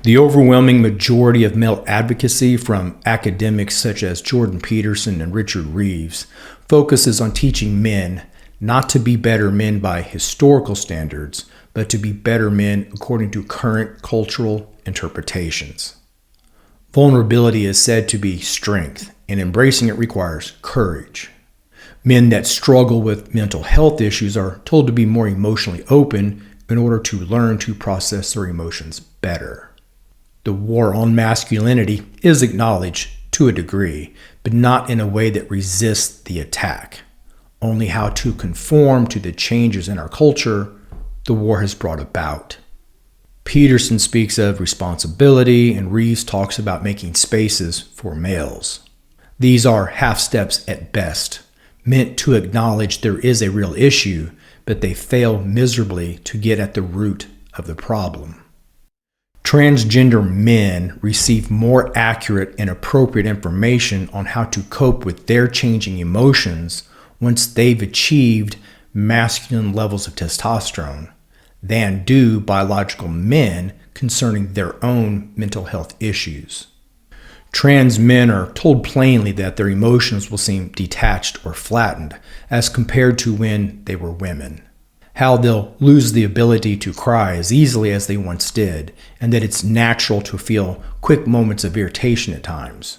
The overwhelming majority of male advocacy from academics such as Jordan Peterson and Richard Reeves focuses on teaching men not to be better men by historical standards, but to be better men according to current cultural interpretations. Vulnerability is said to be strength, and embracing it requires courage. Men that struggle with mental health issues are told to be more emotionally open in order to learn to process their emotions better. The war on masculinity is acknowledged to a degree, but not in a way that resists the attack. Only how to conform to the changes in our culture the war has brought about. Peterson speaks of responsibility, and Reeves talks about making spaces for males. These are half steps at best, meant to acknowledge there is a real issue, but they fail miserably to get at the root of the problem. Transgender men receive more accurate and appropriate information on how to cope with their changing emotions once they've achieved masculine levels of testosterone than do biological men concerning their own mental health issues. Trans men are told plainly that their emotions will seem detached or flattened as compared to when they were women. How they'll lose the ability to cry as easily as they once did, and that it's natural to feel quick moments of irritation at times.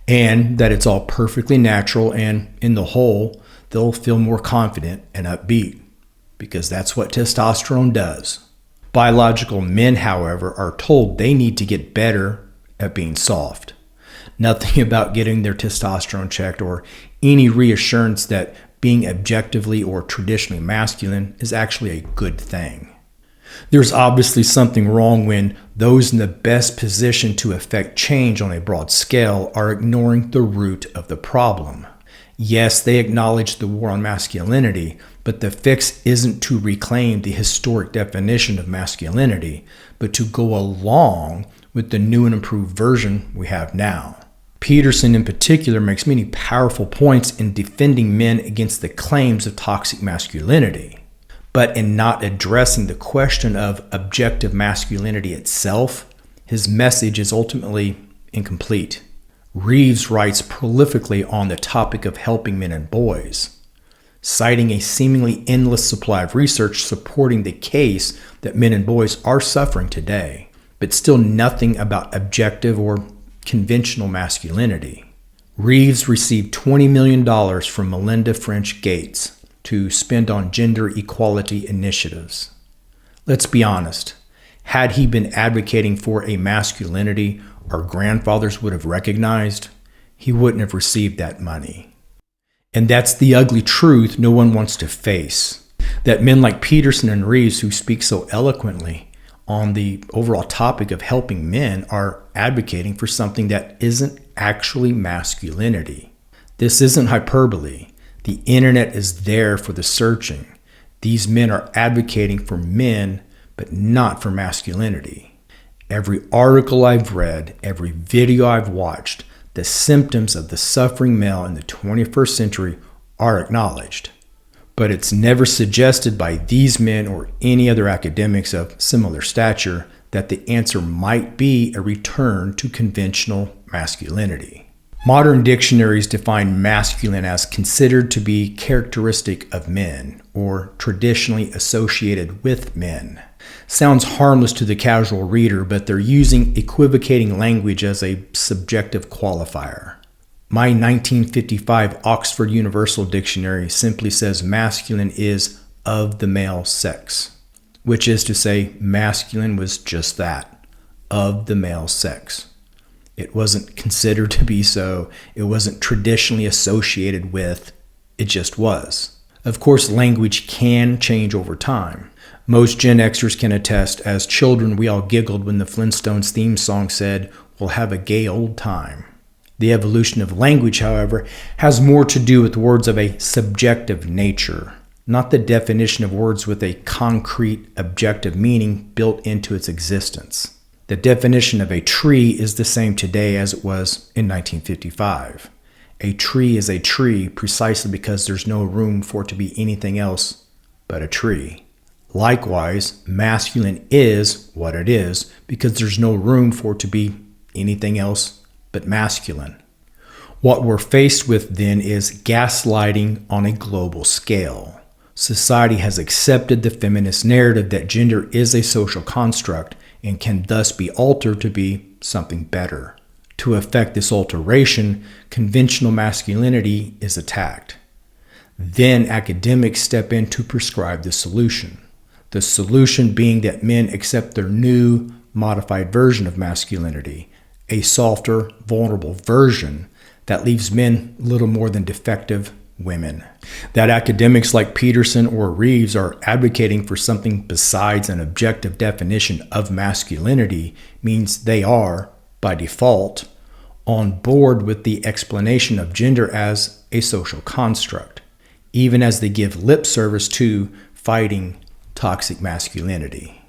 And that it's all perfectly natural, and in the whole, they'll feel more confident and upbeat, because that's what testosterone does. Biological men, however, are told they need to get better at being soft. Nothing about getting their testosterone checked or any reassurance that being objectively or traditionally masculine is actually a good thing. There's obviously something wrong when those in the best position to affect change on a broad scale are ignoring the root of the problem. Yes, they acknowledge the war on masculinity, but the fix isn't to reclaim the historic definition of masculinity, but to go along with the new and improved version we have now. Peterson in particular makes many powerful points in defending men against the claims of toxic masculinity, but in not addressing the question of objective masculinity itself, his message is ultimately incomplete. Reeves writes prolifically on the topic of helping men and boys, citing a seemingly endless supply of research supporting the case that men and boys are suffering today, but still nothing about objective or conventional masculinity. Reeves received $20 million from Melinda French Gates to spend on gender equality initiatives. Let's be honest, had he been advocating for a masculinity our grandfathers would have recognized, he wouldn't have received that money. And that's the ugly truth no one wants to face, that men like Peterson and Reeves, who speak so eloquently on the overall topic of helping men, are advocating for something that isn't actually masculinity. This isn't hyperbole. The internet is there for the searching. These men are advocating for men, but not for masculinity. Every article I've read, every video I've watched, the symptoms of the suffering male in the 21st century are acknowledged. But it's never suggested by these men or any other academics of similar stature that the answer might be a return to conventional masculinity. Modern dictionaries define masculine as considered to be characteristic of men or traditionally associated with men. Sounds harmless to the casual reader, but they're using equivocating language as a subjective qualifier. My 1955 Oxford Universal Dictionary simply says masculine is of the male sex, which is to say masculine was just that, of the male sex. It wasn't considered to be so, it wasn't traditionally associated with, it just was. Of course, language can change over time. Most Gen Xers can attest, as children we all giggled when the Flintstones theme song said, "We'll have a gay old time." The evolution of language, however, has more to do with words of a subjective nature, not the definition of words with a concrete, objective meaning built into its existence. The definition of a tree is the same today as it was in 1955. A tree is a tree precisely because there's no room for it to be anything else but a tree. Likewise, masculine is what it is because there's no room for it to be anything else but masculine. What we're faced with then is gaslighting on a global scale. Society has accepted the feminist narrative that gender is a social construct and can thus be altered to be something better. To effect this alteration, conventional masculinity is attacked. Then academics step in to prescribe the solution. The solution being that men accept their new, modified version of masculinity, a softer, vulnerable version that leaves men little more than defective women. That academics like Peterson or Reeves are advocating for something besides an objective definition of masculinity means they are, by default, on board with the explanation of gender as a social construct, even as they give lip service to fighting toxic masculinity.